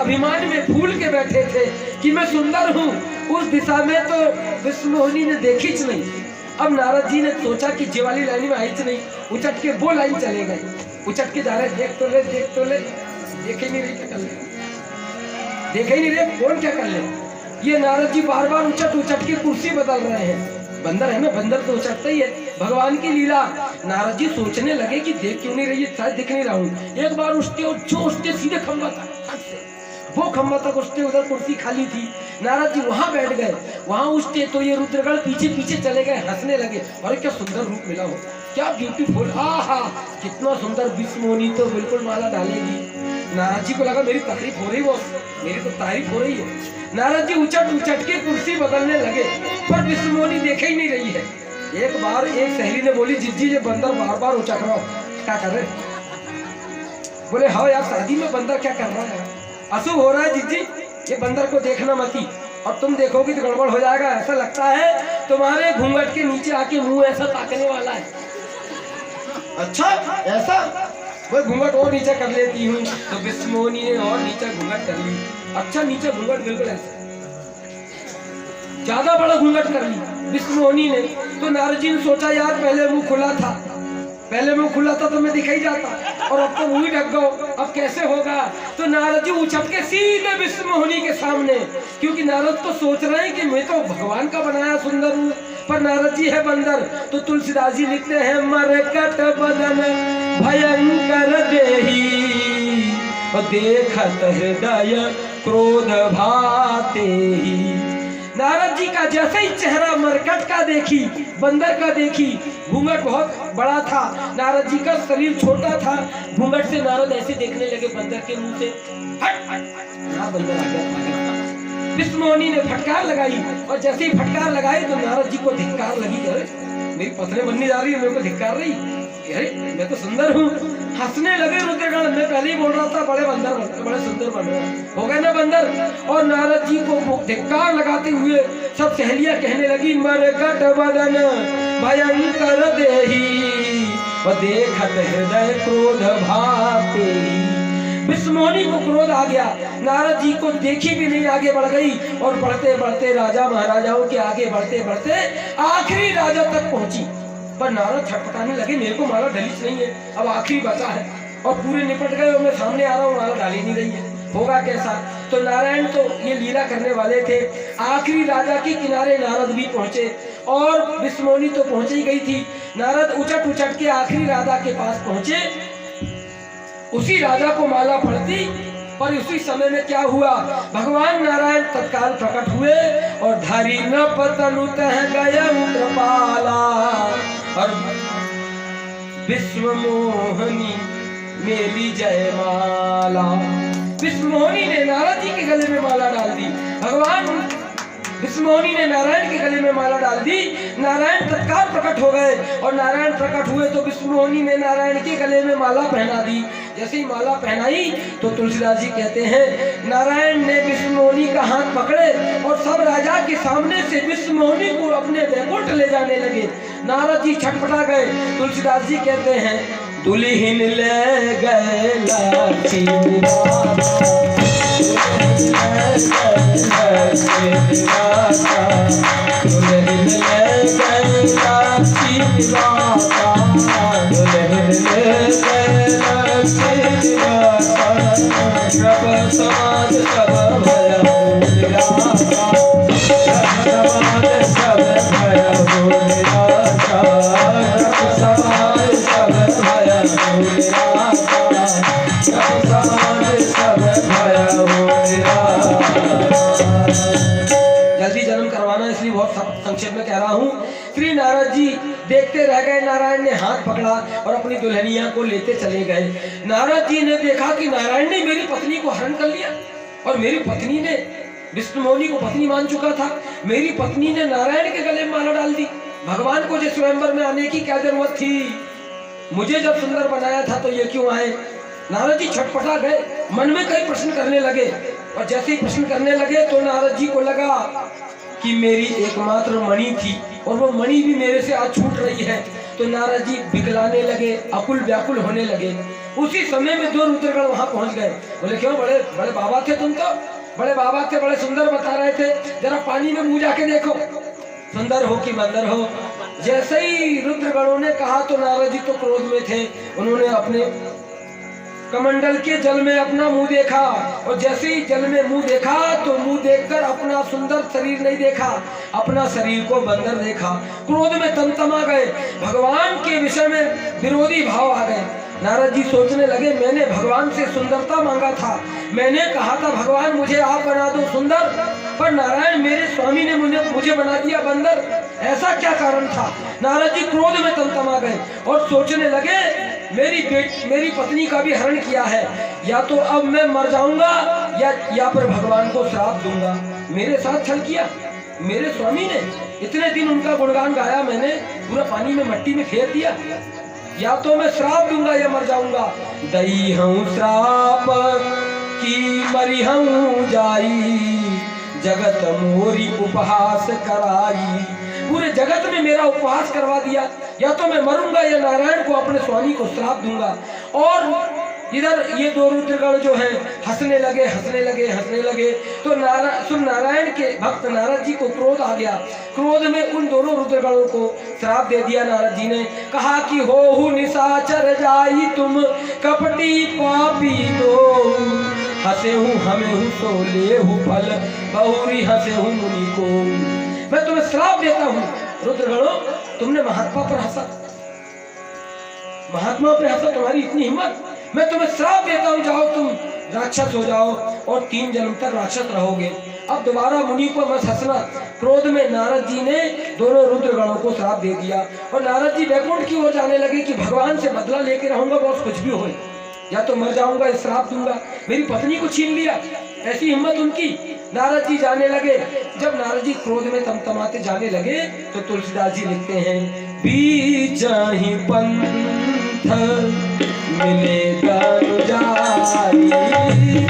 अभिमान में भूल के बैठे थे कि मैं सुंदर हूँ, उस दिशा में तो विष्णु मोहिनी ने देखी च नहीं। अब नारद जी ने सोचा कि जे वाली लाइन में आई च नहीं, उचट के वो लाइन चले गए। उचट के जा रहे, देख तो ले, देख तो ले, देखे नहीं रहे, क्या कर ले, देखे ही नहीं रहे, कौन क्या कर ले। ये नारद जी बार बार उचट उचट के कुर्सी बदल रहे हैं। बंदर है ना, बंदर तो उचटता ही है, भगवान की लीला। नारद जी सोचने लगे कि देख क्यों नहीं रही, शायद दिख नहीं रहा हूँ। एक बार उठते और जो उठते सीधे खंबा तक, वो खंबा तक उठते, उधर कुर्सी खाली थी। नारद जी वहां बैठ गए। वहां उठते तो ये रुद्रगण पीछे पीछे चले गए, हंसने लगे। अरे क्या सुंदर रूप मिला हो, क्या ब्यूटीफुल, आहा कितना सुंदर। विष्णु मोहिनी तो बिल्कुल माला डालेगी। नारद जी को लगा मेरी तारीफ हो रही, वो मेरी तो तारीफ हो रही है। नारद जी उचट उचट के कुर्सी बदलने लगे, पर विष्णु मोहिनी देखे ही नहीं रही है। एक बार एक सहेली ने बोली, जिज्जी ये बंदर बार बार उचट रहा हो, क्या कर रहे? बोले हाँ यार, शादी में बंदर क्या कर रहा है, अशुभ हो रहा है जिज्जी, ये बंदर को देखना मती, और तुम देखोगी तो गड़बड़ हो जाएगा। ऐसा लगता है तुम्हारे घूंघट के नीचे आके मुंह ऐसा ताकने वाला है। अच्छा ऐसा, वो घूंघट और नीचे कर लेती हूँ। तो विष्णु मोहिनी ने और नीचे घूंघट कर ली। अच्छा नीचे घूंघट बिल्कुल ऐसा, ज्यादा बड़ा घूंघट कर ली विष्णु मोहिनी ने। तो नारद जी ने सोचा यार पहले मुंह खुला था, पहले मुंह खुला था तो मैं दिखाई जाता, और अब तो मुंह ही ढक गो, अब कैसे होगा। तो नारद जी उछप के सीधे विष्णु मोहिनी के सामने, क्योंकि नारद तो सोच रहे हैं कि मैं तो भगवान का बनाया सुंदर हूँ, पर नारद जी है बंदर। तो तुलसीदास जी लिखते हैं, मरकट बदन भयंकर देही, देखत हृदय क्रोध भाते ही। नारद जी का जैसे ही चेहरा मरकट का देखी, बंदर का देखी, घूंघट बहुत बड़ा था, नारद जी का शरीर छोटा था, घूंघट से नारद ऐसे देखने लगे बंदर के मुंह से, हट हट, ना बंदर आ गया। विष्णु मोहिनी ने फटकार लगाई, और जैसे ही फटकार लगाई तो नारद जी को धिक्कार लगी। अरे मेरी पत्नी बनने जा रही है, मेरे को धिक्कार रही, अरे मैं तो सुंदर हूँ। हंसने लगे रुद्रगण, मैं पहले ही बोल रहा था बड़े बंदर बड़े सुंदर बन रहे हो गए ना बंदर। और नारद जी को धिक्कार लगाते हुए सब सहेलियां कहने लगी, मरकट बदन भयंकर देही, देखत हृदय क्रोध भाते। विष्णु मोहिनी को क्रोध आ गया, नारद जी को देखी भी नहीं, आगे बढ़ गई, और बढ़ते बढ़ते राजा महाराजाओं के आगे बढ़ते बढ़ते आखिरी राजा तक पहुंची। पर नारद छटपटाने लगे, मेरे को माला डली नहीं है, अब आखिरी बचा है, और पूरे निपट गए, और मैं सामने आ रहा हूँ, माला डाली नहीं रही है, होगा कैसा। तो नारायण तो ये लीला करने वाले थे। आखिरी राजा के किनारे नारद भी पहुंचे, और विष्णु मोहिनी तो पहुंच ही गई थी। नारद उचट उचट के आखिरी राजा के पास पहुंचे, उसी राजा को माला पड़ती। पर उसी समय में क्या हुआ, भगवान नारायण तत्काल प्रकट हुए, और धरी न पतनु तह गय कृपाला, और विष्णु मोहिनी मेली जयमाला। विष्णु मोहिनी ने नारद जी के गले में माला डाल दी, भगवान विष्णु मोहिनी ने नारायण के गले में माला डाल दी। नारायण तत्काल प्रकट हो गए, और नारायण प्रकट हुए तो विष्णु मोहिनी ने नारायण के गले में माला पहना दी। जैसे ही माला पहनाई तो तुलसीदास जी कहते हैं, नारायण ने विष्णु मोहिनी का हाथ पकड़े, और सब राजा के सामने से विष्णु मोहिनी को अपने वैकुंठ ले जाने लगे। नारद जी छटपटा गए। तुलसीदास जी कहते हैं, दुल्हन ले गए लाठी समाज सब भय जल्दी जन्म करवाना, इसलिए बहुत संक्षेप में कह रहा हूँ। श्री नारद जी देखते रह गए, नारायण ने हाथ पकड़ा और अपनी दुल्हनिया को लेते चले गए। नारद जी ने देखा कि नारायण ने मेरी पत्नी को हरण कर लिया, और मेरी पत्नी ने विष्णु मोहिनी को पत्नी मान चुका था, मेरी पत्नी ने नारायण के गले में माला डाल दी। भगवान को जो स्वयंवर में आने की क्या जरूरत थी, मुझे जब सुंदर बनाया था तो ये क्यों आए। नारद जी छटपटा गए, मन में कई प्रश्न करने लगे, और जैसे ही प्रश्न करने लगे तो नारद जी को लगा कि मेरी एकमात्र मणि थी, और वो मणि भी मेरे से आज छूट रही है। तो नारद जी बिगलाने लगे, अकुल व्याकुल होने लगे। उसी समय में दो रुद्रगण वहां पहुंच गए। बोले क्यों, बड़े बड़े बाबा थे तुम तो, बड़े बाबा थे, बड़े सुंदर बता रहे थे, जरा पानी में मुंह जाके देखो सुंदर हो कि बंदर हो। जैसे ही रुद्रगणों ने कहा तो नारद जी तो क्रोध में थे, उन्होंने अपने कमंडल के जल में अपना मुंह देखा, और जैसे ही जल में मुंह देखा तो मुंह देखकर अपना सुंदर शरीर नहीं देखा, अपना शरीर को बंदर देखा। क्रोध में तमतमा गए, भगवान के विषय में विरोधी भाव आ गए। नारद जी सोचने लगे, मैंने भगवान से सुंदरता मांगा था, मैंने कहा था भगवान मुझे आप बना दो सुंदर, पर नारायण मेरे स्वामी ने मुझे बना दिया बंदर, ऐसा क्या कारण था। नारद जी क्रोध में तमतमा गए और सोचने लगे, मेरी पत्नी का भी हरण किया है, या तो अब मैं मर जाऊंगा या फिर भगवान को श्राप दूंगा। मेरे साथ छल किया मेरे स्वामी ने, इतने दिन उनका गुणगान गाया मैंने, पूरा पानी में मट्टी में फेर दिया, या तो मैं श्राप दूंगा या मर जाऊंगा। दई हूँ श्राप की मरी हूँ जाई, जगत मोरी उपहास कराई। पूरे जगत में मेरा उपहास करवा दिया, या तो मैं मरूंगा या नारायण को अपने स्वामी को श्राप दूंगा। और इधर ये दो रुद्रगण जो हैं हंसने लगे। तो नारायण के भक्त नारद जी को क्रोध आ गया। क्रोध में उन दोनों रुद्रगणों को श्राप दे दिया। नारद जी ने कहा कि हो निशाचर जाई तुम कपटी पापी दो, हंसे हूँ हमें हूँ तो ले हूँ फल बहुरी हंसे हूँ मुनि को। मैं तुम्हें श्राप देता हूँ रुद्रगणों, तुमने महात्मा पर हंसा, तुम्हारी इतनी हिम्मत, मैं तुम्हें श्राप देता हूँ, जाओ तुम राक्षस हो जाओ और 3 जन्म तक राक्षस रहोगे, अब दोबारा मुनि को मत हंसना। क्रोध में नारद जी ने दोनों रुद्रगणों को श्राप दे दिया और नारद जी वैकुंठ की ओर जाने लगे कि भगवान से बदला लेके रहूंगा, बहुत कुछ भी हो, या तो मर जाऊंगा, श्राप दूंगा, मेरी पत्नी को छीन लिया, ऐसी हिम्मत उनकी। नारद जी जाने लगे। जब नारद जी क्रोध में तमतमाते जाने लगे तो तुलसीदास जी लिखते हैं, बीच ही पंथ मिलेगा जारी,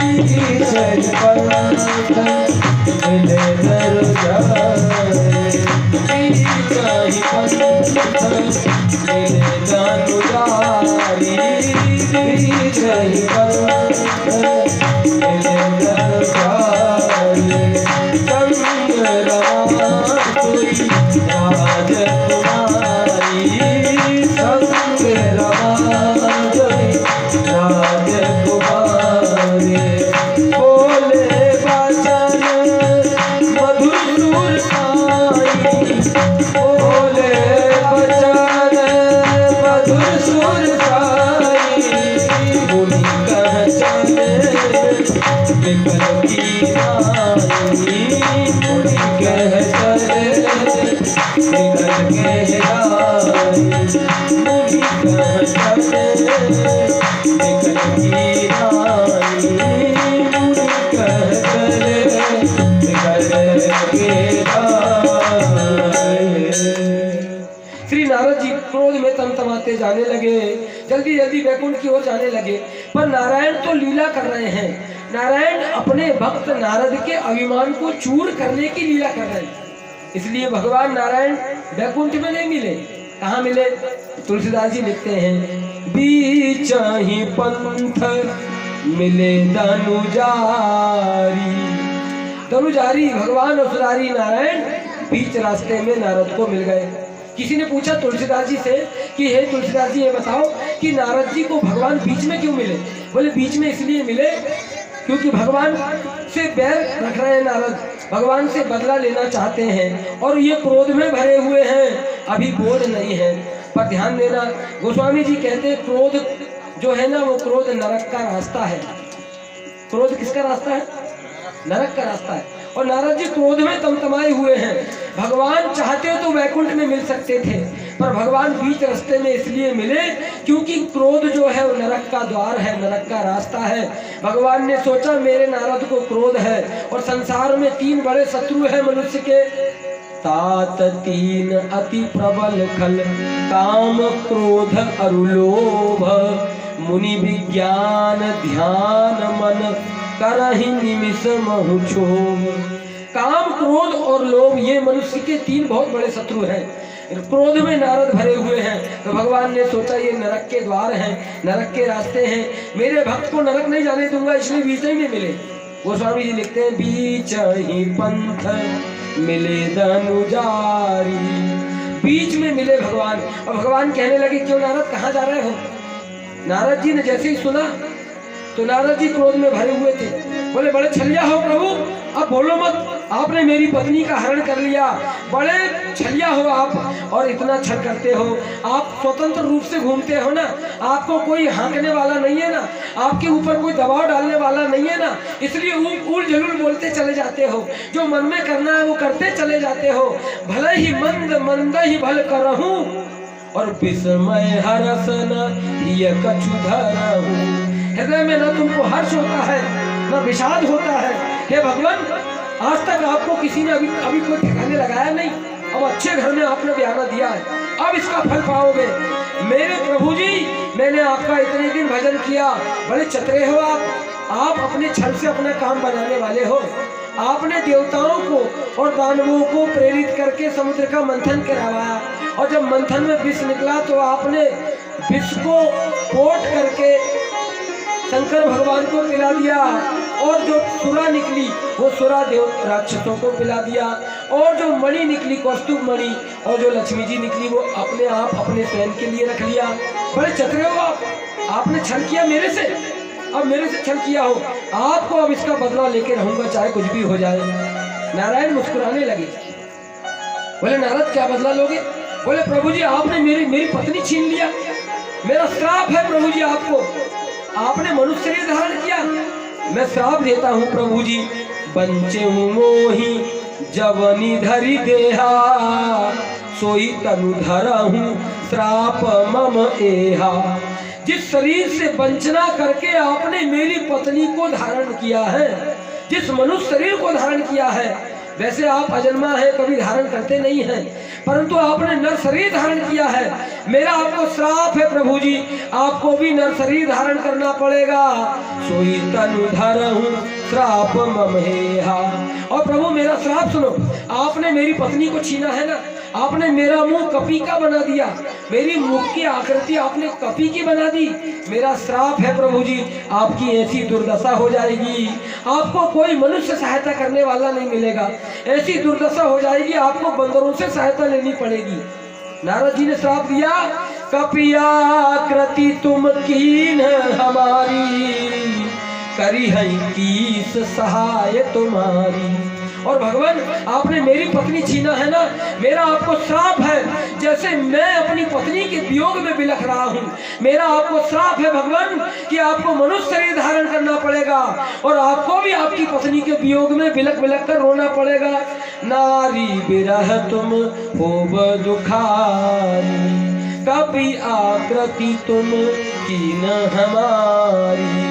बीच ही पंथ मिलेगा जारी, बीच ही पंथ मिलेगा जारी, बीच ही पंथ मिलेगा जारी। श्री नारद जी क्रोध में तमतमाते जाने लगे, जल्दी जल्दी वैकुंठ की ओर जाने लगे। पर नारायण तो लीला कर रहे हैं, नारायण अपने भक्त नारद के अभिमान को चूर करने की लीला कर रहे हैं, इसलिए भगवान नारायण वैकुंठ में नहीं मिले। कहाँ मिले? तुलसीदास जी लिखते हैं, बीच ही पंथ मिले धनुजारी भगवान और सुरारी नारायण बीच रास्ते में नारद को मिल गए। किसी ने पूछा तुलसीदास जी से कि हे तुलसीदास जी ये बताओ कि नारद जी को भगवान बीच में क्यों मिले? बोले बीच में इसलिए मिले क्योंकि भगवान से बैर रख रहे हैं नारद, भगवान से बदला लेना चाहते हैं और ये क्रोध में भरे हुए हैं, अभी बोध नहीं है। पर ध्यान देना, गोस्वामी जी कहते हैं क्रोध जो है ना वो क्रोध नरक का रास्ता है। क्रोध किसका रास्ता है? नरक का रास्ता है। और नारद जी क्रोध में तमतमाए हुए हैं। भगवान चाहते तो वैकुंठ में मिल सकते थे, पर भगवान बीच रास्ते में इसलिए मिले क्योंकि क्रोध जो है वो नरक का द्वार है, नरक का रास्ता है। भगवान ने सोचा मेरे नारद को क्रोध है और संसार में 3 बड़े शत्रु हैं मनुष्य के, तात 3 अति प्रबल खल, काम क्रोध अरुलोभ, मुनि विज्ञान ध्यान मन करहि निमिष महु क्षोभ। काम क्रोध और लोभ ये मनुष्य के 3 बहुत बड़े शत्रु हैं। क्रोध में नारद भरे हुए हैं। तो भगवान ने सोचा ये नरक के द्वार हैं, नरक के रास्ते हैं, मेरे भक्त को नरक नहीं जाने दूंगा, इसलिए बीच ही में मिले। गोस्वामी जी लिखते हैं बीच ही पंथ मिले धनुजारी, बीच में मिले भगवान। और भगवान कहने लगे क्यों नारद कहाँ जा रहे हो? नारद जी ने जैसे ही सुना तो नारद जी क्रोध में भरे हुए थे, बोले बड़े छलिया हो प्रभु, अब बोलो मत, आपने मेरी पत्नी का हरण कर लिया, बड़े छलिया हो आप, और इतना छल करते हो, आप स्वतंत्र रूप से घूमते हो ना, आपको कोई हाँकने वाला नहीं है ना, आपके ऊपर कोई दबाव डालने वाला नहीं है ना, इसलिए उल जलूल बोलते चले जाते हो, जो मन में करना है वो करते चले जाते हो, भले ही मंद मंद ही भल करहूं और विस्मय हरसन ये कछु धरहूं। हृदय में न तुमको हर्ष होता है न विषाद होता है। हे भगवान, आज तक आपको किसी ने अभी कोई ठिकाने लगाया नहीं, अब अच्छे घर में आपने बयाना दिया है, अब इसका फल पाओगे। मेरे प्रभु जी, मैंने आपका इतने दिन भजन किया, बड़े चतुर हो आप अपने छल से अपना काम बनाने वाले हो। आपने देवताओं को और दानवों को प्रेरित करके समुद्र का मंथन करवाया, और जब मंथन में विष निकला तो आपने विष को पोट करके शंकर भगवान को पिला दिया, और जो सुरा निकली वो सुरा देव राक्षसों को पिला दिया, और जो मणि निकली कौस्तुभ मणि, और जो लक्ष्मी जी निकली वो अपने आप अपने स्वयं के लिए रख लिया। बड़े चतुर हो आपने छल किया मेरे से, अब मेरे से छल किया हो, आपको अब इसका बदला लेके रहूंगा चाहे कुछ भी हो जाए। नारायण मुस्कुराने लगे, बोले नारद क्या बदला लोगे? बोले प्रभु जी आपने मेरी पत्नी छीन लिया, मेरा श्राप है प्रभु जी, आपको आपने मनुष्य शरीर धारण किया, मैं श्राप देता हूँ प्रभु जी। बंचे मोही जवनी धरी देहा, सोई तनु धरा हूँ श्राप मम एहा। जिस शरीर से वंचना करके आपने मेरी पत्नी को धारण किया है, जिस मनुष्य शरीर को धारण किया है, वैसे आप अजन्मा है, कभी धारण करते नहीं हैं, परंतु आपने नर शरीर धारण किया है, मेरा आपको श्राप है प्रभु जी, आपको भी नर शरीर धारण करना पड़ेगा। सोई तनु धरहूं श्राप ममहेहा। और प्रभु मेरा श्राप सुनो, आपने मेरी पत्नी को छीना है ना, आपने मेरा मुंह कपी का बना दिया, मेरी मुख की आकृति आपने कपी की बना दी, मेरा श्राप है प्रभु जी, आपकी ऐसी दुर्दशा हो जाएगी, आपको कोई मनुष्य सहायता करने वाला नहीं मिलेगा, ऐसी दुर्दशा हो जाएगी, आपको बंदरों से सहायता लेनी पड़ेगी। नारद जी ने श्राप दिया, कपियाकृति तुम कीन हमारी, करी है कीस सहाय तुम्हारी। और भगवान आपने मेरी पत्नी छीना है ना, मेरा आपको श्राप है, जैसे मैं अपनी पत्नी के वियोग में बिलख रहा हूँ, मेरा आपको श्राप है भगवान कि आपको मनुष्य शरीर धारण करना पड़ेगा, और आपको भी आपकी पत्नी के वियोग में बिलख बिलख कर रोना पड़ेगा। नारी बिरह तुम होब दुखारी, कभी आकृति तुम कीन हमारी।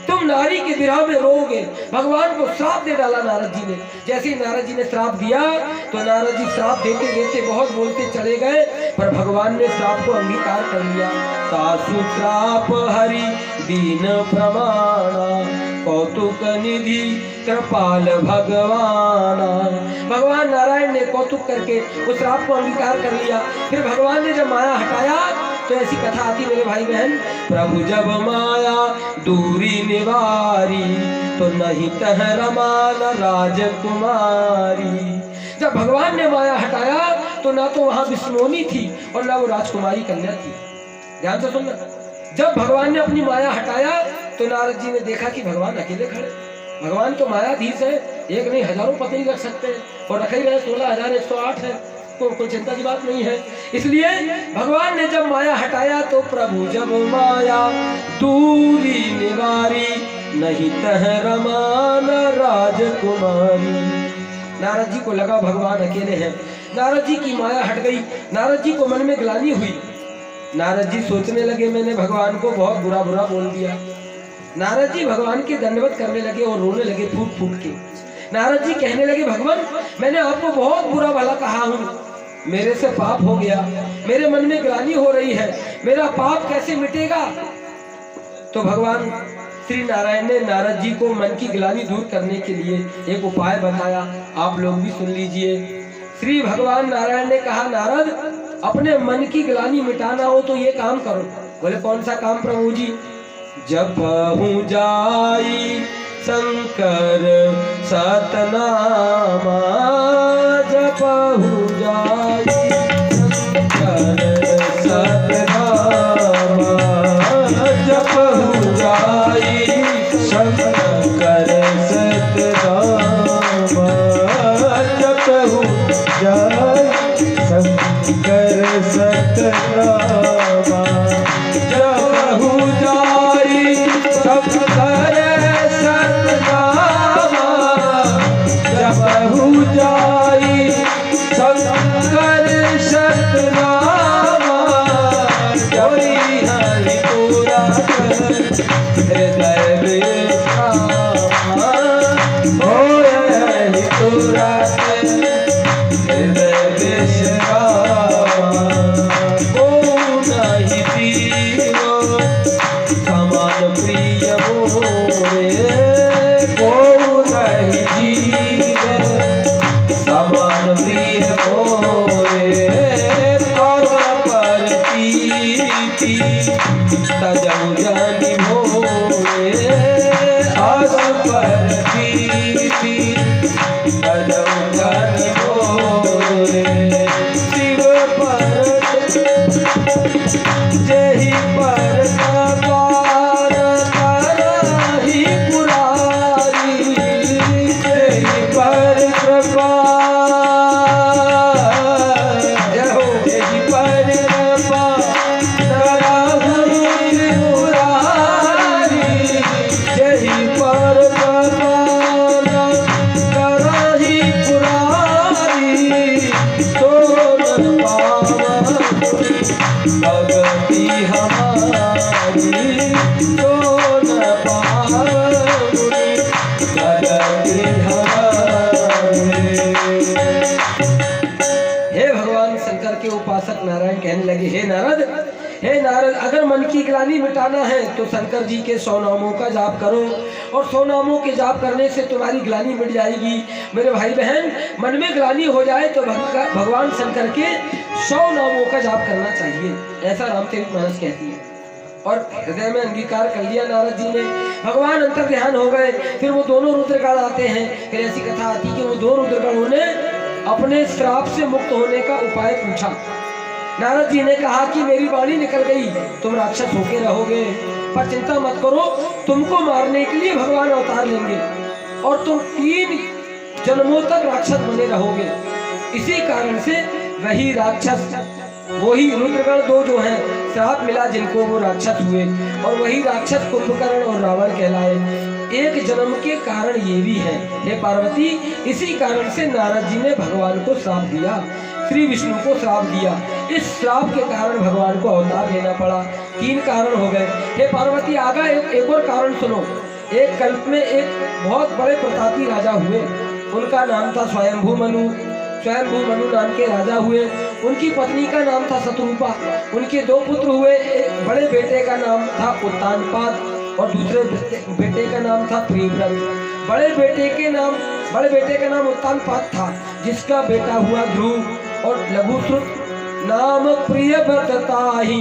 तुम नारी के विरह में रोगे। भगवान को श्राप दे डाला नारद जी ने। जैसे ही नारद जी ने श्राप दिया तो नारद जी श्राप देते देते बहुत बोलते चले गए, पर भगवान ने श्राप को अंगीकार कर लिया। सासु श्राप हरि दीन प्रमाणा, कौतुक निधि कृपाल भगवान। भगवान नारायण ने कौतुक करके उस श्राप को अंगीकार कर लिया। फिर भगवान ने जब माया हटाया तो ऐसी कथा आती मेरे भाई बहन, प्रभु जब माया दूरी निवारी, तो नहीं तह रमान राजकुमारी। जब भगवान ने माया हटाया तो ना तो वहां विष्णुनी थी और ना वो राजकुमारी कन्या थी। ध्यान से सुनना, जब भगवान ने अपनी माया हटाया तो नारद जी ने देखा कि भगवान अकेले खड़े। भगवान तो मायाधीश है, एक नहीं हजारों पत्नी रख सकते हैं, और रखे ही रहे 16,108 है, तो कोई चिंता की बात नहीं है। इसलिए भगवान ने जब माया हटाया तो प्रभु जब माया दूरी निवारी, नहीं तह रमान राजकुमारी। नारद जी को लगा भगवान अकेले हैं। नारद जी की माया हट गई। नारद जी को मन में ग्लानि हुई। नारद जी सोचने लगे मैंने भगवान को बहुत बुरा बुरा बोल दिया। नारद जी भगवान के दंडवत करने लगे और रोने लगे फूट फूट के। नारद जी कहने लगे भगवान मैंने आपको बहुत बुरा भला कहा हूँ, मेरे से पाप हो गया, मेरे मन में ग्लानि हो रही है, मेरा पाप कैसे मिटेगा। तो भगवान श्री नारायण ने नारद जी को मन की ग्लानि दूर करने के लिए एक उपाय बताया। आप लोग भी सुन लीजिए। श्री भगवान नारायण ने कहा, नारद अपने मन की ग्लानि मिटाना हो तो ये काम करो। बोले कौन सा काम प्रभु जी? जपहु जाई शंकर सतनामा, जपहु जाई शंकर सतनामा, जपहु जाई शंकर सतनामा, जपहु जाई शंकर सतनामा, जपहु जाई शंकर सतनामा, जपहु जाई शंकर सतनामा, जोई हरि पूरा हृदय विश्रामा, होय हरि पूरा हृदय विश्रामा, को नहीं तीरो समान प्रिय मोरे, को नहीं जीव समान प्रिय मोरे, पर प्रीति तजौ जानि मोरे, आस पर प्रीति तजौ जानि मोरे, शिव पर जेहि पर पार करहि पुरारी, जेहि पर कृपा जेहि पर कृपा करहि पुरारी, जेहि पर कृपा करहि पुरारी, तोरण पावन भगति हमारी, तोरण पावन भगति हमारी। हे भगवान शंकर के उपासक नारायण कहने लगे, हे नारद, अगर मन की ग्लानि मिटाना है तो शंकर जी के 100 नामों का जाप करो, और 100 नामों के जाप करने से तुम्हारी ग्लानि मिट जाएगी। मेरे भाई बहन, मन में ग्लानि हो जाए तो भगवान शंकर के 100 नामों का जाप करना चाहिए, ऐसा रामचरित मानस कहती है। और हृदय में अंगीकार कर लिया नारद जी ने। भगवान अंतर ध्यान हो गए। फिर वो दोनों रुद्रगण आते हैं। फिर ऐसी कथा आती कि वो दो रुद्रगणों ने अपने श्राप से मुक्त होने का उपाय पूछा। नारद जी ने कहा कि मेरी वाणी निकल गई, तुम राक्षस होके रहोगे, पर चिंता मत करो, तुमको मारने के लिए भगवान अवतार लेंगे और तुम 3 जन्मों तक राक्षस बने रहोगे। इसी कारण से वही राक्षस, वही रुद्रगण 2 जो हैं, श्राप मिला जिनको, वो राक्षस हुए, और वही राक्षस कुंभकर्ण और रावण कहलाए। एक जन्म के कारण ये भी है। हे पार्वती, इसी कारण से नारद जी ने भगवान को श्राप दिया, श्री विष्णु को श्राप दिया। इस श्राप के कारण भगवान को अवतार लेना पड़ा। 3 कारण हो गए। हे पार्वती, आगा एक और कारण सुनो। एक कल्प में एक बहुत बड़े प्रतापी राजा हुए, उनका नाम था स्वयंभू मनु। स्वयंभू मनु नाम के राजा हुए। उनकी पत्नी का नाम था शतरूपा। उनके 2 पुत्र हुए। एक बड़े बेटे का नाम था उत्तानपाद और दूसरे बेटे का नाम था प्रियव्रत। बड़े बेटे का नाम उत्तानपाद था, जिसका बेटा हुआ ध्रुव, और लघुश्रुत नाम प्रियव्रत ताहि,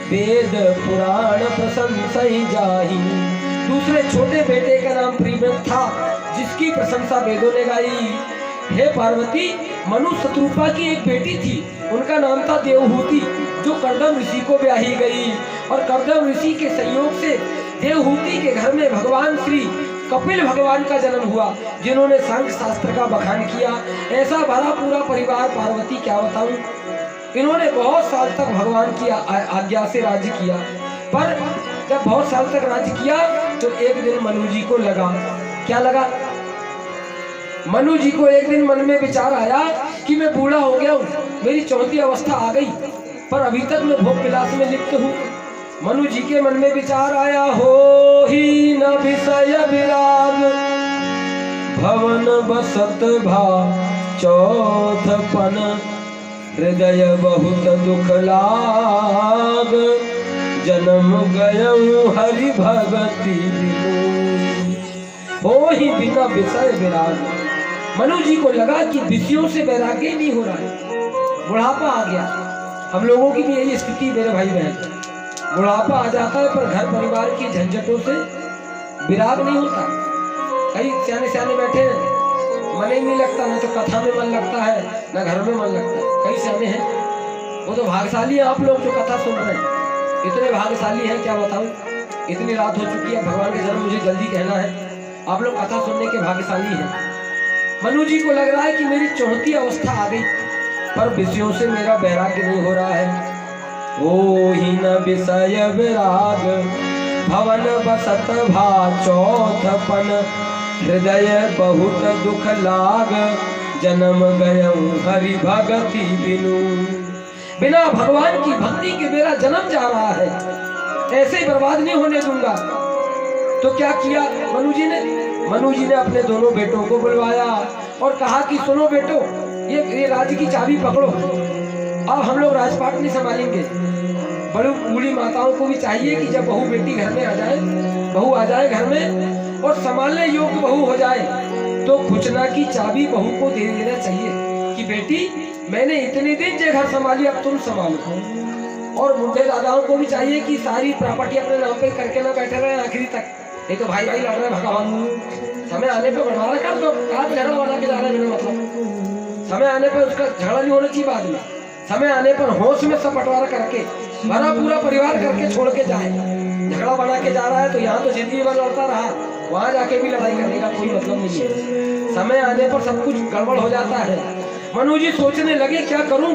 वेद पुराण प्रशंसहि जाहि। दूसरे छोटे बेटे का नाम प्रियव्रत था, जिसकी प्रशंसा वेदों ने गाई। हे पार्वती, मनु शतरूपा की एक बेटी थी, उनका नाम था देवहूति, जो कर्दम ऋषि को ब्याही गई। और कर्दम ऋषि के संयोग से देवहूति के घर में भगवान श्री कपिल भगवान का जन्म हुआ, जिन्होंने सांख्य शास्त्र का बखान किया। ऐसा भरा पूरा परिवार पार्वती, क्या बताऊं। इन्होंने बहुत साल तक भगवान की आज्ञा से राज्य किया, पर जब बहुत साल तक राज्य किया तो एक दिन मनु जी को लगा, क्या लगा, मनु जी को एक दिन मन में विचार आया कि मैं बूढ़ा हो गया हूँ, मेरी 4थी अवस्था आ गई, पर अभी तक मैं भोग विलास में लिप्त हूँ। मनु जी के मन में विचार आया, हो ही न विषय विराग, भवन बसत भा चौथपन, हृदय बहुत दुख लाग, जन्म गयऊ हरि भगति बिनु। हो ही बिना विषय विराग, मनु जी को लगा कि विषयों से वैराग्य ही नहीं हो रहा है, बुढ़ापा आ गया। हम लोगों की भी यही स्थिति मेरे भाई बहन, बुढ़ापा आ जाता है पर घर परिवार की झंझटों से विराग नहीं होता। कई सियाने सियाने बैठे हैं, मन ही नहीं लगता, ना तो कथा में मन लगता है ना घर में मन लगता है। कई सियाने हैं, वो तो भाग्यशाली है आप लोग जो कथा सुन रहे हैं, इतने भाग्यशाली हैं क्या बताऊं। इतनी रात हो चुकी है, भगवान के जन्म मुझे जल्दी कहना है, आप लोग कथा सुनने के भाग्यशाली हैं। मनु जी को लग रहा है कि मेरी चौथी अवस्था आ गई, पर विषयों से मेरा वैराग्य नहीं हो रहा है। ओ ही न विषय विराग भवन बसत भा चौथपन, हृदय बहुत दुख लाग जन्म गयं हरि भगति बिनु। बिना भगवान की भक्ति के मेरा जन्म जा रहा है, ऐसे ही बर्बाद नहीं होने दूंगा। तो क्या किया मनु जी ने? मनु जी ने अपने दोनों बेटों को बुलवाया और कहा कि सुनो बेटो, ये राज्य की चाबी पकड़ो, अब हम लोग राजपाट नहीं संभालेंगे। बड़ी बूढ़ी माताओं को भी चाहिए कि जब बहू बेटी घर में आ जाए, बहू आ जाए घर में और संभालने योग्य बहू हो जाए, तो कुचना की चाबी बहू को दे देना चाहिए कि बेटी मैंने इतने दिन जे घर संभाली, अब तुम संभालो। और मुंडे दादाओं को भी चाहिए कि सारी प्रॉपर्टी अपने नाम पे करके ना बैठे रहे आखिरी तक। ये तो भाई भाई लड़ रहे भगवान, समय आने पे बंटवारा कर दो, कहाँ पे झगड़ा बना के जा रहे हैं। मतलब समय आने पे उसका झगड़ा नहीं होना चाहिए बाद में, समय आने पर होश में सब बंटवारा करके भरा पूरा परिवार करके छोड़ के जाए। झगड़ा बना के जा रहा है तो यहाँ तो जिंदगी भर लड़ता रहा, वहाँ जाके भी लड़ाई करने का कोई मतलब नहीं है। समय आने पर सब कुछ गड़बड़ हो जाता है। मनु जी सोचने लगे क्या करूं।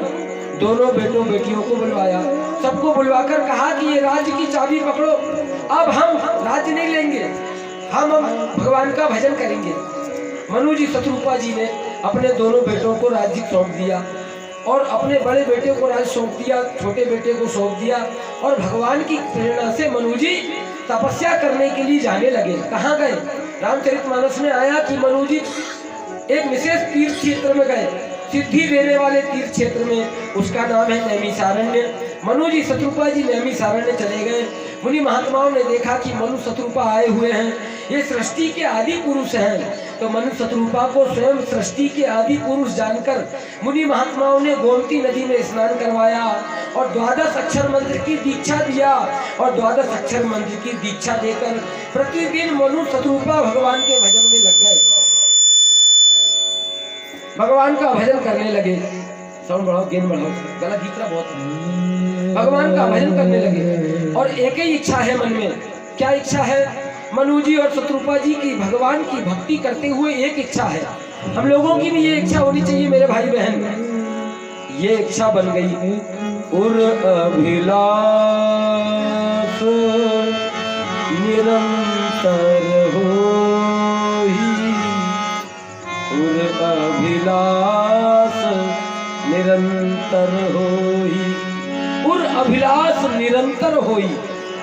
दोनों बेटों बेटियों को बुलवाया, सबको बुलवाकर कहा कि ये राज्य की चाबी पकड़ो, अब हम राज्य नहीं लेंगे, हम भगवान का भजन करेंगे। मनु जी शत्रुपा जी ने अपने दोनों बेटों को राज्य सौंप दिया और अपने बड़े बेटे को राज्य सौंप दिया, छोटे बेटे को सौंप दिया। और भगवान की प्रेरणा से मनु जी तपस्या करने के लिए जाने लगे। कहाँ गए? रामचरितमानस में आया कि मनु जी एक विशेष तीर्थ क्षेत्र में गए, सिद्धि देने वाले तीर्थ क्षेत्र में, उसका नाम है नैमिषारण्य। मनु जी शत्रुपा जी नैमिषारण्य चले गए। मुनि महात्माओं ने देखा कि मनु शत्रुपा आए हुए हैं, ये सृष्टि के आदि पुरुष हैं। तो मनु शत्रुपा को स्वयं सृष्टि के आदि पुरुष जानकर मुनि महात्माओं ने गोमती नदी में स्नान करवाया और 12 अक्षर मंत्र की दीक्षा दिया। और 12 अक्षर मंत्र की दीक्षा देकर प्रतिदिन मनु शत्रुपा भगवान के भजन में लग गए, भगवान का भजन करने लगे। साउंड बढ़ाओ, गेन बढ़ाओ, गला गीतरा बहुत है। भगवान का भजन करने लगे और एक ही इच्छा है मन में। क्या इच्छा है? मनु जी और शत्रुपा जी की भगवान की भक्ति करते हुए एक इच्छा है। हम लोगों की भी ये इच्छा होनी चाहिए मेरे भाई बहन। ये इच्छा बन गई, उर अभिलाष निरंतर होई, उर अभिलाष निरंतर होई, उर अभिलाष निरंतर होई।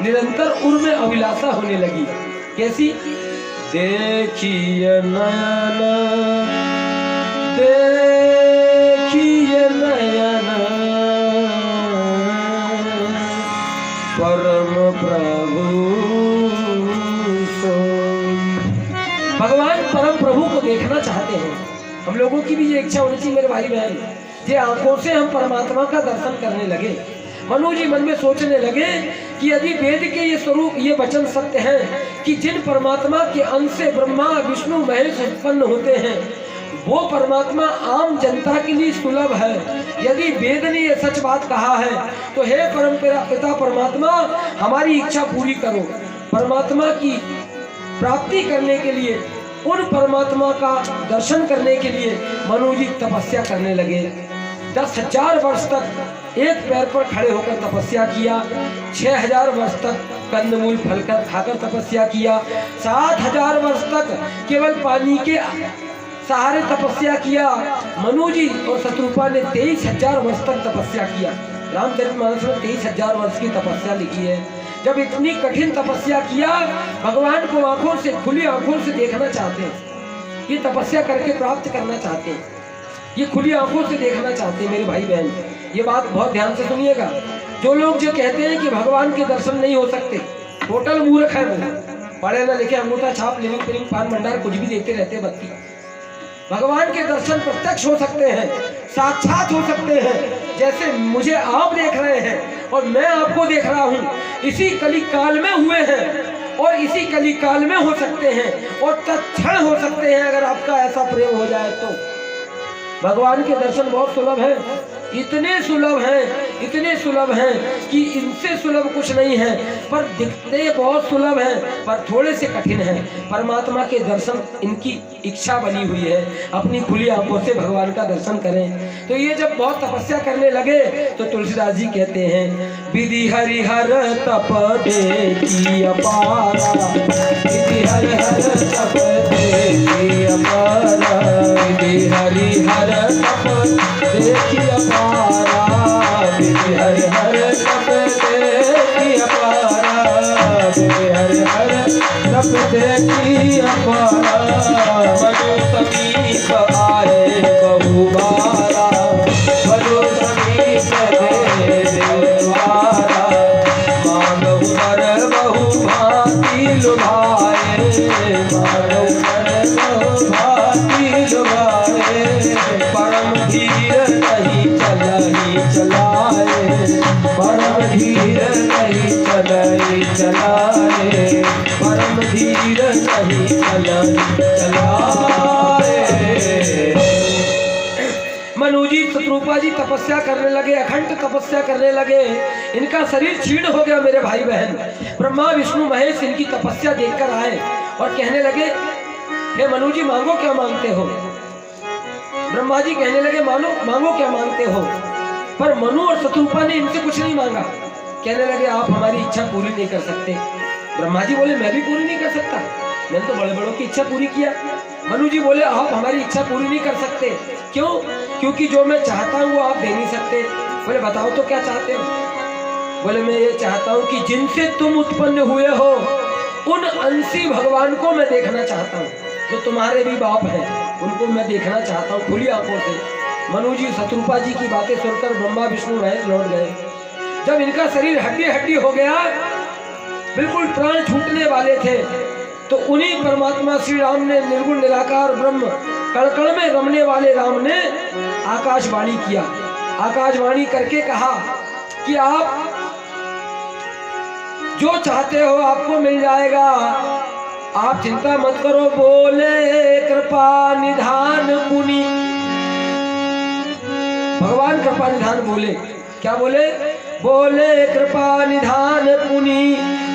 निरंतर उर में अभिलाषा होने लगी। कैसी? देखिए नयन, देखिए नयन परम प्रभु सो। भगवान परम प्रभु को देखना चाहते हैं। हम लोगों की भी ये इच्छा होनी चाहिए मेरे भाई बहन, ये आंखों से हम परमात्मा का दर्शन करने लगे। मनु जी मन में सोचने लगे कि यदि वेद के ये स्वरूप, ये वचन सत्य हैं कि जिन परमात्मा के अंश से ब्रह्मा विष्णु महेश उत्पन्न होते हैं, वो परमात्मा आम जनता के लिए सुलभ है। यदि वेद ने ये सच बात कहा है तो हे परम पिता परमात्मा, हमारी इच्छा पूरी करो। परमात्मा की प्राप्ति करने के लिए, उन परमात्मा का दर्शन करने के लिए मनु जी तपस्या करने लगे। 10,000 वर्ष तक एक पैर पर खड़े होकर तपस्या किया, 6,000 वर्ष तक कंदमूल फल खाकर तपस्या किया, 7,000 वर्ष तक केवल पानी के सहारे तपस्या किया। मनु जी और शत्रुपा ने 23,000 वर्ष तक तपस्या किया। रामचरितमानस में 23,000 वर्ष की तपस्या लिखी है। जब इतनी कठिन तपस्या किया, भगवान को आंखों से, खुली आंखों से देखना चाहते हैं, ये तपस्या करके प्राप्त करना चाहते हैं, ये खुली आंखों से देखना चाहते हैं मेरे भाई बहन। ये बात बहुत ध्यान से सुनिएगा। जो लोग जो कहते हैं कि भगवान के दर्शन नहीं हो सकते, टोटल मूर्ख है वो। पढ़े ना लिखे, अंगूठा छाप, लिविंग पिरिंग पान भंडार कुछ भी देखते रहते हैं, बत्ती भगवान के दर्शन प्रत्यक्ष हो सकते हैं, साक्षात हो सकते हैं। जैसे मुझे आप देख रहे हैं और मैं आपको देख रहा हूँ, इसी कली काल में हुए हैं और इसी कली काल में हो सकते हैं और तत्क्षण हो सकते हैं अगर आपका ऐसा प्रेम हो जाए तो। भगवान के दर्शन बहुत सुलभ हैं, इतने सुलभ हैं कि इनसे सुलभ कुछ नहीं है, पर दिखते बहुत सुलभ हैं पर थोड़े से कठिन हैं। परमात्मा के दर्शन इनकी इच्छा बनी हुई है, अपनी खुली आंखों से भगवान का दर्शन करें। तो ये जब बहुत तपस्या करने लगे तो तुलसीदास जी कहते हैं, विधि हरिहर तप देखी अपारा, विधि हरिहर तप देखी अपारा, विधि हरिहर तप देखी अपारा, विधि हरिहर तप देखी अपारा, विधि हरिहर तप देखी अपारा। बजो समीप आए बहु बारा, बजो समीप देवारा, मानव वर बहु भांति लुभाए, मानव वर बहु भांति लुभाए, परम धीर नहीं चलाए, परम धीर नहीं चलाए, परम धीर नहीं चलाए। मनु जी, शत्रुपा जी तपस्या करने लगे, अखंड तपस्या करने लगे। इनका शरीर क्षीण हो गया। मेरे भाई बहन, ब्रह्मा विष्णु महेश इनकी तपस्या देखकर आए और कहने लगे, हे मनु जी मांगो क्या मांगते हो। ब्रह्मा जी कहने लगे, मांगो क्या मांगते हो। पर मनु और शत्रुपा ने इनसे कुछ नहीं मांगा। कहने लगे, आप हमारी इच्छा पूरी नहीं कर सकते। ब्रह्मा जी बोले, मैं भी पूरी नहीं कर सकता, मैंने तो बड़े बड़ों की इच्छा पूरी किया। मनु जी बोले, आप हमारी इच्छा पूरी नहीं कर सकते। क्यों? क्योंकि जो मैं चाहता हूँ वो आप दे नहीं सकते। बोले, बताओ तो क्या चाहते हो। बोले, मैं ये चाहता हूँ कि जिनसे तुम उत्पन्न हुए हो उन अंशी भगवान को मैं देखना चाहता हूँ, जो तुम्हारे भी बाप हैं उनको मैं देखना चाहता हूँ खुली आंखों से। मनु जी शत्रुपा जी की बातें सुनकर ब्रह्मा विष्णु महेश लौट गए। जब इनका शरीर हड्डी हड्डी हो गया, बिल्कुल प्राण छूटने वाले थे, तो उन्हीं परमात्मा श्री राम ने, निर्गुण निराकार ब्रह्म कण में रमने वाले राम ने आकाशवाणी किया। आकाशवाणी करके कहा कि आप जो चाहते हो आपको मिल जाएगा, आप चिंता मत करो। बोले कृपा निधान पुनि, भगवान कृपा निधान बोले। क्या बोले? बोले कृपा निधान पुनि,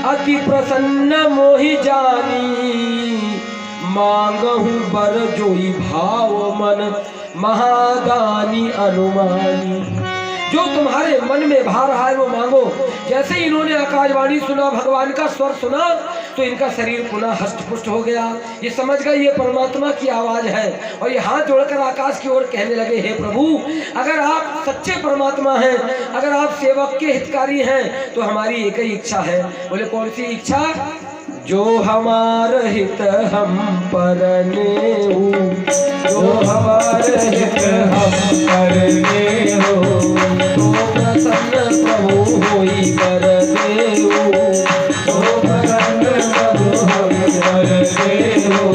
अति प्रसन्न मोहि जानी, मांगहु बर जोई भाव मन, महादानी अनुमानी। जो तुम्हारे मन में भा रहा है वो मांगो। जैसे ही इन्होंने आकाशवाणी सुना, भगवान का स्वर सुना, तो इनका शरीर पुनः हष्ट पुष्ट हो गया। ये समझ गए ये परमात्मा की आवाज है और ये हाथ जोड़कर आकाश की ओर कहने लगे, हे प्रभु, अगर आप सच्चे परमात्मा हैं, अगर आप सेवक के हितकारी हैं, तो हमारी एक ही इच्छा है। बोले, कौन सी इच्छा? जो हमार हित हम परने हो, जो हमार हित हम परने हो, तो प्रसन्न प्रभु होई कर देहु, तो प्रसन्न प्रभु होई कर देहु,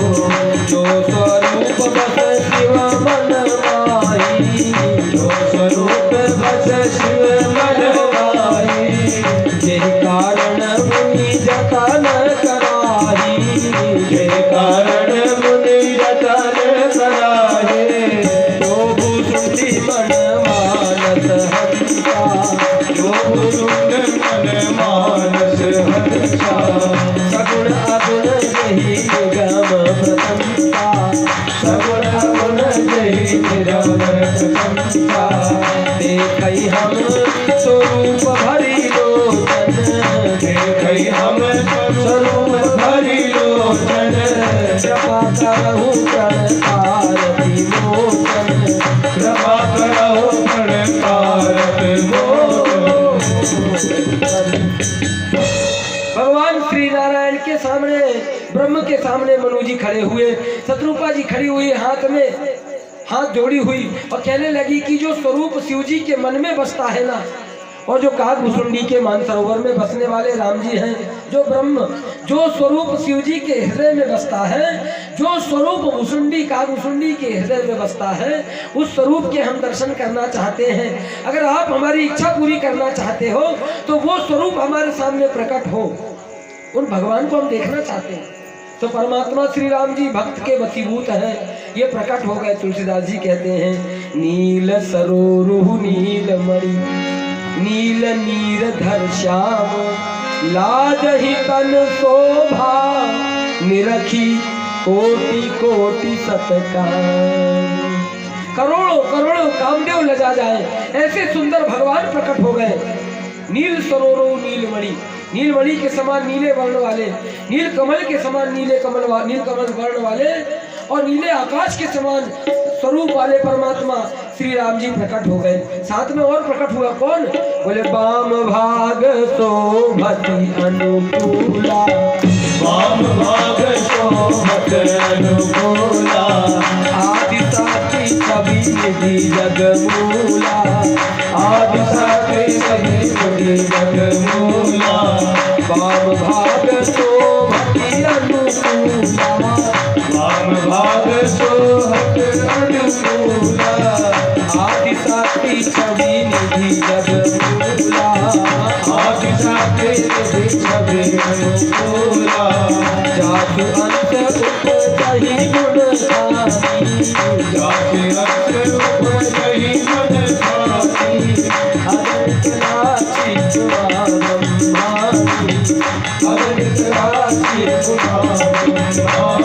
जो स्वरूप बस शिव मन माही, जो स्वरूप बस शिव मन माही, यही कारण मुनि जतन कराही, यही कारण मुनि जतन कराहे, जो भूसुंडी मन मानस हंसा, जो भूसुंड मन मानस हंसा, सगुण अगुण यही निगम प्रशंसा, सगुण अगुण यही निगम प्रशंसा, देखई हम स्वरूप भरी लोचन, देखई हम स्वरूप भरी लोचन, कृपा करहु प्रणकार विमोचन, कृपा करहु प्रणकार विमोचन। भगवान श्री नारायण के सामने, ब्रह्म के सामने मनु जी खड़े हुए, शत्रुपा जी खड़ी हुई, हाथ में हाथ जोड़ी हुई और कहने लगी कि जो स्वरूप शिव जी के मन में बसता है ना, और जो काकभूषुंडी के मानसरोवर में बसने वाले राम जी हैं, जो ब्रह्म, जो स्वरूप शिव जी के हृदय में बसता है, जो स्वरूप भूषुंडी काकभूषुंडी के हृदय में बसता है, उस स्वरूप के हम दर्शन करना चाहते हैं। अगर आप हमारी इच्छा पूरी करना चाहते हो तो वो स्वरूप हमारे सामने प्रकट हो, उन भगवान को हम देखना चाहते हैं। तो परमात्मा श्री राम जी भक्त के वशीभूत हैं, ये प्रकट हो गए। तुलसीदास जी कहते हैं नील सरोरुह नील मणि नील नीरधर श्याम लाजहि तन शोभा निरखी कोटि कोटि सतकाम। करोड़ों करोड़ों कामदेव लजा जाए, ऐसे सुंदर भगवान प्रकट हो गए। नील सरोरुह नीलमणि, नीलमणि के समान नीले वर्ण वाले, नील कमल के समान नील कमल वर्ण वाले और नीले आकाश के समान स्वरूप वाले परमात्मा श्री राम जी प्रकट हो गए। साथ में और प्रकट हुआ कौन? बोले वाम भाग शोभति अनुकूला, वाम भाग शोभत अनुकूला, आदि साथी कवि निधि जगमूला, आदि साथी कवि जगमूला, वाम भाग शोभति अनुकूला, वाम भाग शोभत अनुकूला, आदि साथी छवि निधि जगमूला, आदि साथी छवि अनुकूला, जातु अंत उपजहि गुण धानी, जाति अंत उपजहि गुण धानी, अनंत राशि गुणा ब्रह्मानी, अनंत राशि गुणा ब्रह्मानी।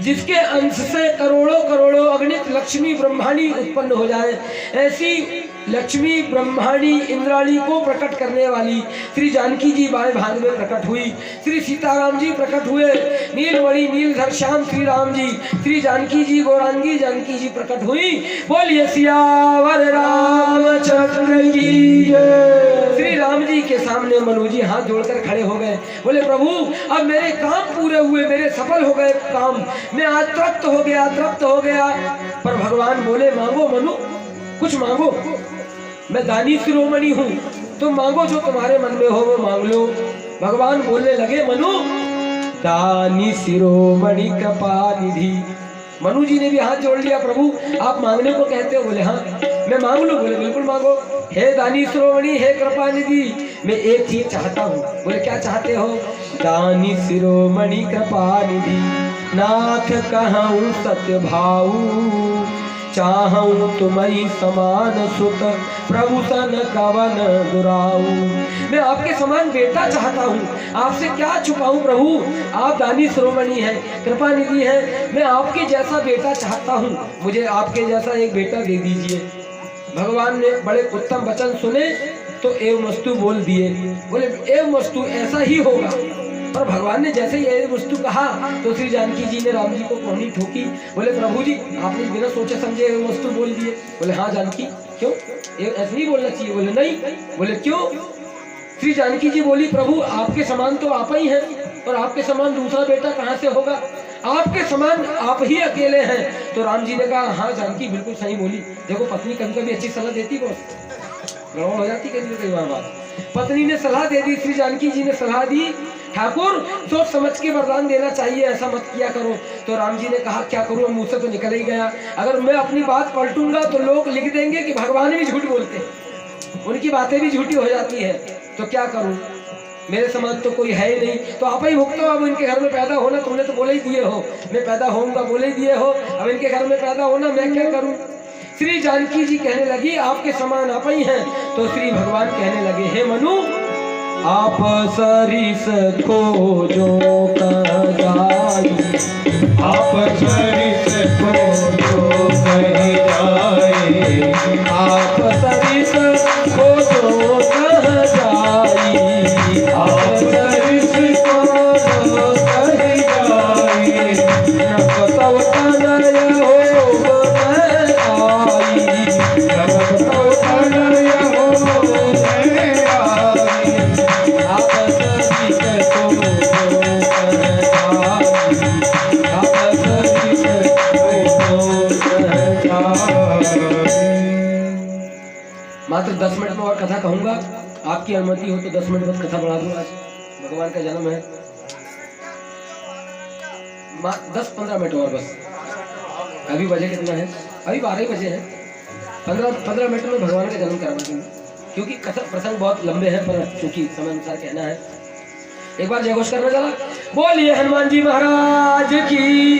जिसके अंश से करोड़ों करोड़ों अगणित लक्ष्मी ब्रह्मांडी उत्पन्न हो जाए, ऐसी लक्ष्मी ब्रह्मांडी इंद्राणी को प्रकट करने वाली श्री जानकी जी बाएं भाग में प्रकट हुई। श्री सीताराम जी प्रकट हुए, नीलमणि नीलधर श्याम श्री राम जी, श्री जानकी जी गौरांगी जानकी जी प्रकट हुई। बोलिए सियावर रामचंद्र की जय। श्री राम जी के सामने मनु जी हाथ जोड़कर खड़े हो गए। बोले प्रभु अब मेरे काम पूरे हुए, मेरे सफल हो गए काम, मैं आज तृप्त हो गया। पर भगवान बोले मांगो मनु, कुछ मांगो, मैं दानी शिरोमणि हूँ, तुम मांगो जो तुम्हारे मन में हो वो मांग लो। भगवान बोलने लगे मनु दानी शिरोमणि कृपा निधि। मनु जी ने भी हाथ जोड़ लिया, प्रभु आप मांगने को कहते हो? बोले हाँ मैं मांग लूं। बोले बिल्कुल मांगो। हे दानी शिरोमणि, हे कृपा निधि, मैं एक चीज चाहता हूँ। बोले क्या चाहते हो? दानी शिरोमणि कृपा निधि, नाथ कहूँ सत्य भाऊ, चाहूं तुम्हारी समान सुत, प्रभु सन कवन दुराऊ। मैं आपके समान बेटा चाहता हूँ, आपसे क्या छुपाऊं प्रभु, आप दानी शिरोमणि हैं, कृपा निधि हैं, मैं आपके जैसा बेटा चाहता हूँ, मुझे आपके जैसा एक बेटा दे दीजिए। भगवान ने बड़े उत्तम वचन सुने तो एवमस्तु बोल दिए। बोले एवमस्तु, ऐसा ही होगा। पर भगवान ने जैसे ही एवं वस्तु कहा तो श्री जानकी जी ने राम जी को कोहनी ठोकी। बोले प्रभु जी आपने बिना सोचे समझे एवं वस्तु बोल दिए। बोले हाँ जानकी, क्यों ऐसे नहीं बोलना चाहिए? बोले नहीं। बोले क्यों? श्री जानकी जी बोली प्रभु आपके समान तो आप ही हैं, और आपके समान दूसरा बेटा कहाँ से होगा, आपके समान आप ही अकेले हैं। तो राम जी ने कहा हाँ जानकी बिल्कुल सही बोली। देखो पत्नी कभी कभी अच्छी सलाह देती, बस गड़बड़ हो जाती कई बार। पत्नी ने सलाह दे दी, श्री जानकी जी ने सलाह दी, ठाकुर सोच समझ के वरदान देना चाहिए, ऐसा मत किया करो। तो राम जी ने कहा क्या करूं, मुंह से तो निकल ही गया, अगर मैं अपनी बात पलटूंगा तो लोग लिख देंगे कि भगवान भी झूठ बोलते हैं, उनकी बातें भी झूठी हो जाती है, तो क्या करूं, मेरे समान तो कोई है ही नहीं, तो आप ही भुगतो। अब इनके घर में पैदा होना तुमने तो बोले ही दिए हो, मैं पैदा होऊंगा बोले ही दिए हो, अब इनके घर में पैदा होना मैं क्या करूं। श्री जानकी जी कहने लगी आपके समान आप ही हैं। तो श्री भगवान कहने लगे हे मनु आप सरिस खोजो कदाई, आप सरिस खोजो कहीं जाए, आप सरिस खोजो कहाँ जाई, आप सरिस खोजो कहीं जाए, नक तव तनय हो मैं आई, नक तव तनय हो मैं आई, आप सरिस खोजो कहाँ जाई, आप सरिस खोजो कहाँ जाई। मात्र 10 मिनट में और कथा कहूंगा। आपकी अनुमति हो तो 10 मिनट बाद कथा बढ़ा दूंगा। आज भगवान का जन्म है। 10-15 मिनट और बस। अभी बजे कितना है? अभी 12 ही बजे हैं। 15 मिनट में भगवान का जन्म करा दूंगा, क्योंकि कथा प्रसंग बहुत लंबे हैं, पर चूंकि समय अनुसार कहना है। एक बार जय घोष करना चला। बोलिए हनुमान जी महाराज की।